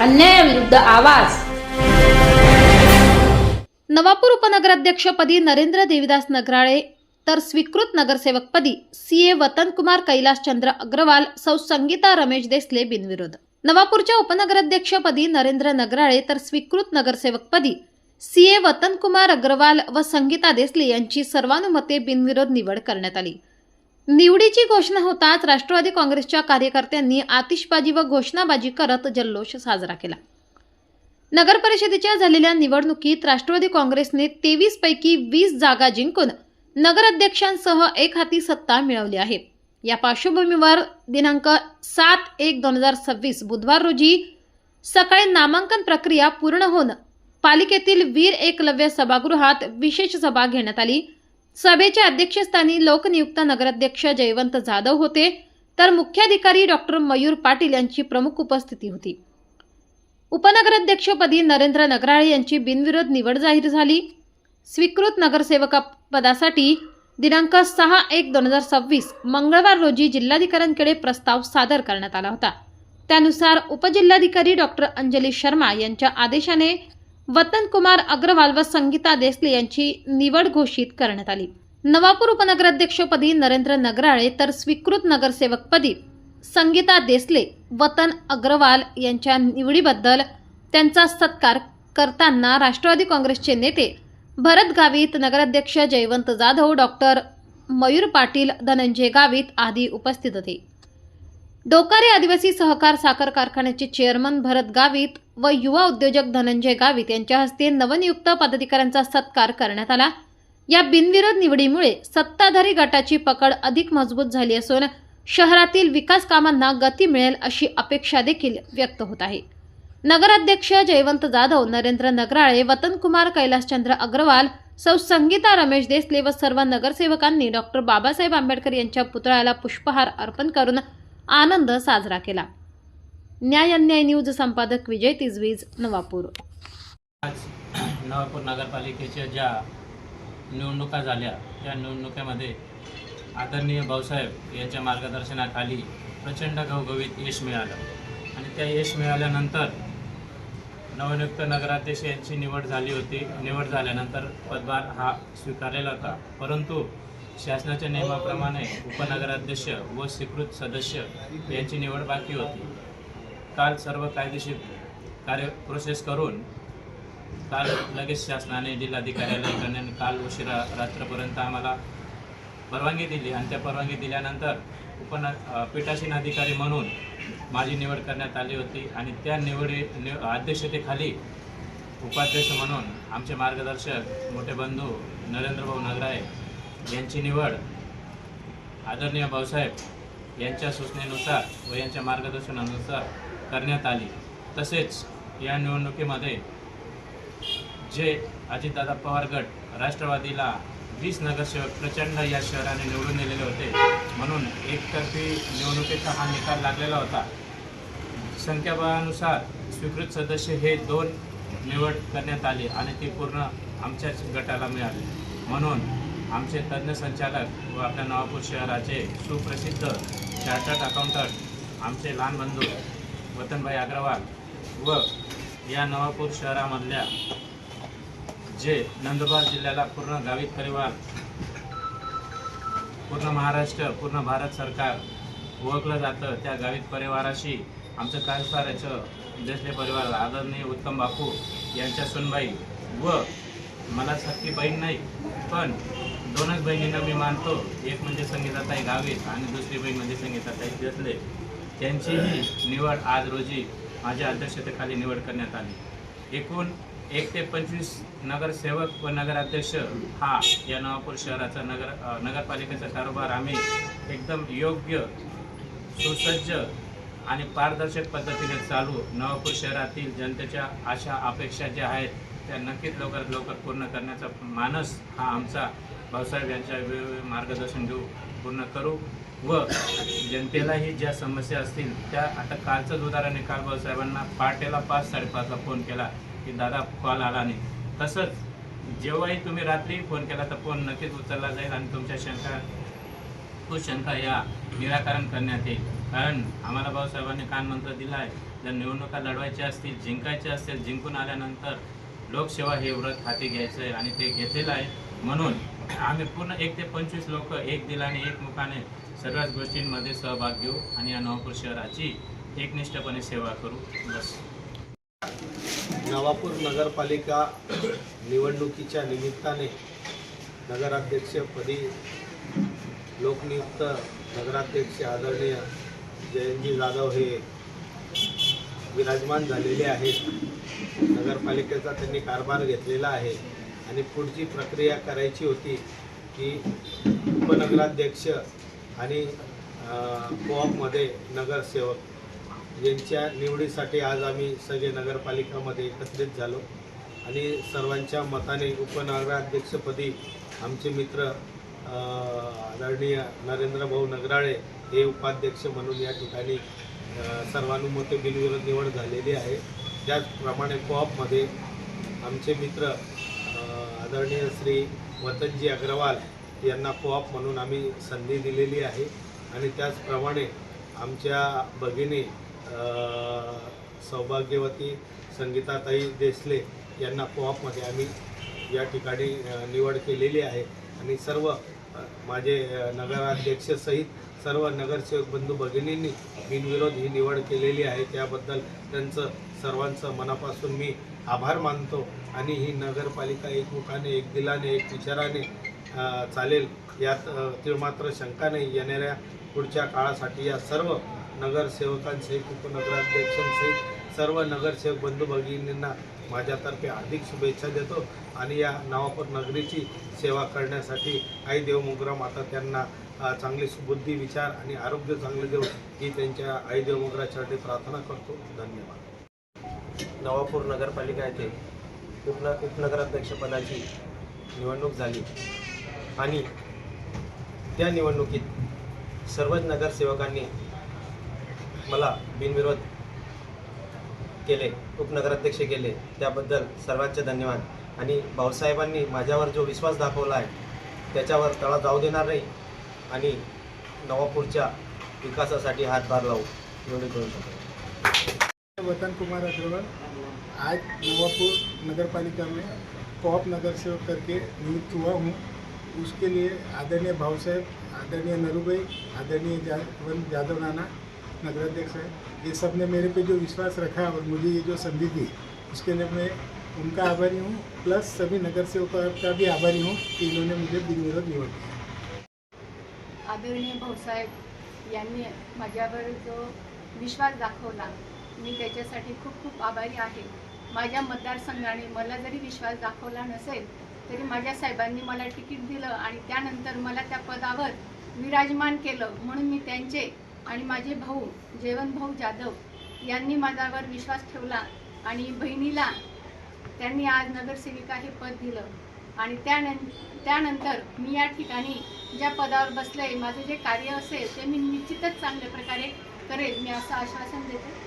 अन्यायाविरुद्ध आवाज। नवापूर उपनगराध्यक्षपदी नरेंद्र देवीदास नगराळे तर स्वीकृत नगरसेवकपदी सीए वतनकुमार कैलासचंद्र अग्रवाल, सौ संगीता रमेश देसले बिनविरोध। नवापूरच्या उपनगराध्यक्षपदी नरेंद्र नगराळे तर स्वीकृत नगरसेवकपदी सीए वतनकुमार अग्रवाल व संगीता देसले यांची सर्वानुमते बिनविरोध निवड करण्यात आली। निवडीची घोषणा होताच राष्ट्रवादी काँग्रेसच्या कार्यकर्त्यांनी आतिषबाजी व घोषणाबाजी करत जल्लोष साजरा केला। नगर परिषदेच्या झालेल्या निवडणुकीत राष्ट्रवादी काँग्रेसने 23 पैकी 20 जागा जिंकून नगराध्यक्षांसह एकहाती सत्ता मिळवली आहे। या पार्श्वभूमीवर दिनांक 7/1/2026 बुधवार रोजी सकाळी नामांकन प्रक्रिया पूर्ण होऊन पालिकेतील वीर एकलव्य सभागृहात विशेष सभा घेण्यात आली। सभेच्या अध्यक्षस्थानी लोकनियुक्त नगराध्यक्ष जयवंत जाधव होते, तर मुख्याधिकारी डॉक्टर मयूर पाटील यांची प्रमुख उपस्थिती होती। उपनगराध्यक्षपदी नरेंद्र नगराळे यांची बिनविरोध निवड जाहीर झाली। स्वीकृत नगरसेवक पदासाठी दिनांक 6/1/2026 मंगळवार रोजी जिल्हाधिकाऱ्यांकडे प्रस्ताव सादर करण्यात आला होता। त्यानुसार उपजिल्हाधिकारी डॉक्टर अंजली शर्मा यांच्या आदेशाने वतनकुमार अग्रवाल व संगीता देसले यांची निवड घोषित करण्यात आली। नवापूर उपनगराध्यक्षपदी नरेंद्र नगराळे तर स्वीकृत नगरसेवकपदी संगीता देसले वतन अग्रवाल यांच्या निवडीबद्दल त्यांचा सत्कार करताना राष्ट्रवादी काँग्रेसचे नेते भरत गावित, नगराध्यक्ष जयवंत जाधव, डॉक्टर मयूर पाटील, धनंजय गावित आदी उपस्थित होते। डोकारे आदिवासी सहकार साखर कारखान्याचे चेअरमन भरत गावित व युवा उद्योजक धनंजय गावित यांच्या हस्ते नवनियुक्त पदाधिकाऱ्यांचा सत्कार करण्यात आला। या बिनविरोध निवडीमुळे सत्ताधारी गटाची पकड अधिक मजबूत झाली असून शहरातील विकास कामांना गती मिळेल अशी अपेक्षा देखील व्यक्त होत आहे। नगराध्यक्ष जयवंत जाधव, नरेंद्र नगराळे, वतनकुमार कैलासचंद्र अग्रवाल, सौ संगीता रमेश देसले व सर्व नगरसेवकांनी डॉक्टर बाबासाहेब आंबेडकर यांच्या पुतळ्याला पुष्पहार अर्पण करून आनंद साजरा केला। न्याय अन्याय न्यूज संपादक विजय तिजवीज, नवापूर। आज नवापूर नगरपालिकेच्या ज्या निवडणुका झाल्या त्या निवडणुकीमध्ये आदरणीय भाऊसाहेब यांच्या मार्गदर्शनाखाली प्रचंड घवघवीत यश मिळालं आणि त्या यश मिळाल्यानंतर नवनियुक्त नगराध्यक्ष यांची निवड झाली होती। निवड झाल्यानंतर पदभार हा स्वीकारलेला होता, परंतु शासनाच्या नियमाप्रमाणे उपनगराध्यक्ष व स्वीकृत सदस्य यांची निवड बाकी होती। काल सर्व कायदेशीर प्रोसेस करून काल लगेच शासनाने जिल्हाधिकाऱ्याला करण्याने काल उशिरा रात्रपर्यंत आम्हाला परवानगी दिली आणि त्या परवानगी दिल्यानंतर पीठासीन अधिकारी म्हणून माझी निवड करण्यात आली होती आणि त्या अध्यक्षतेखाली उपाध्यक्ष म्हणून आमचे मार्गदर्शक मोठे बंधू नरेंद्रभाऊ नगराळे यांची निवड आदरणीय भाऊसाहेब यांच्या सूचनेनुसार व यांच्या मार्गदर्शनानुसार करण्यात आली। तसेच या निवडणुकीमध्ये जे अजितदादा पवार गट राष्ट्रवादीला 20 नगरसेवक प्रचंड या शहराने निवडून दिलेले होते, म्हणून एकतर्फी निवडणुकीचा हा निकाल लागलेला होता। संख्याबळानुसार स्वीकृत सदस्य हे 2 निवड करण्यात आली आणि ती पूर्ण आमच्याच गटाला मिळाली। म्हणून आमचे तज्ज्ञ संचालक व आपल्या नवापूर शहराचे सुप्रसिद्ध चार्टर्ड अकाउंटंट आमचे लहान बंधू वतनभाई अग्रवाल व या नवापूर शहरामधल्या जे नंदुरबार जिल्ह्याला पूर्ण गावित परिवार, पूर्ण महाराष्ट्र, पूर्ण भारत सरकार ओळखलं जातं, त्या गावित परिवाराशी आमचं कारभाराचं देसले परिवार आदरणीय उत्तम बापू यांच्या सुनबाई व मला सख्खी बहीण नाही पण 2च बहिणींना मी मानतो, एक म्हणजे संगीताताई गावित आणि दुसरी बहीण म्हणजे संगीताताई देसले, त्यांचीही निवड आज रोजी माझ्या अध्यक्षतेखाली निवड करण्यात आली। एकूण 1 ते 25 नगरसेवक व नगराध्यक्ष हा या नवापूर शहराचा नगरपालिकेचा कारभार आम्ही एकदम योग्य, सुसज्ज आणि पारदर्शक पद्धतीने चालू नवापूर शहरातील जनतेच्या आशा अपेक्षा ज्या आहेत त्या नक्कीच लवकरात लवकर पूर्ण करण्याचा मानस हा आमचा भाऊसाहेब यांच्या वेळोवेळी मार्गदर्शन घेऊ पूर्ण करू व जनतेलाही ज्या समस्या असतील त्या आता कालचंच उदाहरण आहे, काल भाऊसाहेबांना पहाटेला 5-5:30ला फोन केला की दादा कॉल आला नाही, तसंच जेव्हाही तुम्ही रात्री फोन केला तर फोन नक्कीच उचलला जाईल आणि तुमच्या शंका या निराकरण करण्यात येईल। कारण आम्हाला भाऊसाहेबांनी कानमंत्र दिला आहे जर निवडणुका लढवायच्या असतील, जिंकायच्या असतील, जिंकून आल्यानंतर लोकसेवा हे व्रत हाती घ्यायचं आहे आणि ते घेतलेलं आहे. म्हणून आम्ही पूर्ण 1 ते 25 लोक एक दिलाने एक मुखाने सर्वच गोष्टींमध्ये सहभाग घेऊ आणि या नवापूर शहराची एकनिष्ठपणे सेवा करू. बस. नवापूर नगरपालिका निवडणुकीच्या निमित्ताने नगराध्यक्षपदी लोकनियुक्त नगराध्यक्ष आदरणीय जयंतजी जाधव हे विराजमान झालेले आहेत. नगरपालिकेचा त्यांनी कारभार घेतलेला आहे आणि पुढची प्रक्रिया करायची होती की उपनगराध्यक्ष आणि कोऑपमध्ये नगरसेवक यांच्या निवडीसाठी आज आम्ही सगळे नगरपालिकामध्ये एकत्रित झालो आणि सर्वांच्या मताने उपनगराध्यक्षपदी आमचे मित्र आदरणीय नरेंद्र भाऊ नगराळे हे उपाध्यक्ष म्हणून या ठिकाणी सर्वानुमते बिनविरोध निवड झालेली आहे. त्याचप्रमाणे कोऑपमध्ये आमचे मित्र आदरणीय श्री वतनजी अग्रवाल यांना कोऑप म्हणून आम्ही संधी दिलेली आहे आणि त्याचप्रमाणे आमच्या भगिनी सौभाग्यवती संगीताताई देसले यांना कोऑपमध्ये आम्ही या ठिकाणी निवड केलेली आहे आणि सर्व माझे नगराध्यक्षसहित सर्व नगरसेवक बंधू भगिनींनी बिनविरोध ही निवड केलेली आहे. त्याबद्दल त्यांचं सर्वांचं मनापासून मी आभार मानतो आणि ही नगरपालिका एकमुखाने एक दिलाने एक विचाराने चालेल यात तिळमात्र शंका नाही. येणाऱ्या पुढच्या काळासाठी या सर्व नगरसेवकांसहित उपनगराध्यक्षांसहित सर्व नगरसेवक बंधू भगिनींना माझ्यातर्फे हार्दिक शुभेच्छा देतो आणि या नवापूर नगरीची सेवा करण्यासाठी आई देवमोगरा माता त्यांना चांगली सुबुद्धी विचार आणि आरोग्य चांगले देव ही त्यांच्या आई देवमोगरासाठी प्रार्थना करतो. धन्यवाद. नवापूर नगरपालिका येथे उपनगराध्यक्षपदाची निवडणूक झाली आणि त्या निवडणुकीत सर्वच नगरसेवकांनी मला बिनविरोध केले, उपनगराध्यक्ष केले. त्याबद्दल सर्वांचे धन्यवाद. आणि भाऊसाहेबांनी माझ्यावर जो विश्वास दाखवला आहे त्याच्यावर तडा जाऊ देणार नाही आणि नवापूरच्या विकासासाठी हातभार लावू एवढे करू शकतो. वतन कुमार अग्रवाल आज नवापुर नगरपालिका में कोऑप नगर सेवक करके नियुक्त हुआ हूँ. उसके लिए आदरणीय भाव साहब, आदरणीय नरू भाई, आदरणीय जादव नाना नगराध्यक्ष है, ये सब ने मेरे पे जो विश्वास रखा और मुझे ये जो संधि दी उसके लिए मैं उनका आभारी हूँ. प्लस सभी नगर सेवकों का भी आभारी हूँ कि इन्होंने मुझे बिनविरोध निवड किया. आदरणीय भाऊसाहेब यांनी माझ्यावर जो विश्वास दाखवला मी त्याच्यासाठी खूप खूप आभारी आहे. माझ्या मतदारसंघाने मला जरी विश्वास दाखवला नसेल तरी माझ्या साहेबांनी मला तिकीट दिलं आणि त्यानंतर मला त्या पदावर विराजमान केलं. म्हणून मी त्यांचे आणि माझे भाऊ जयवंत भाऊ जाधव यांनी माझ्यावर विश्वास ठेवला आणि बहिणीला त्यांनी आज नगरसेविका हे पद दिलं आणि त्यानंतर मी या ठिकाणी ज्या पदावर बसले माझे जे कार्य असेल ते मी निश्चितच चांगल्या प्रकारे करेल मी असं आश्वासन देते.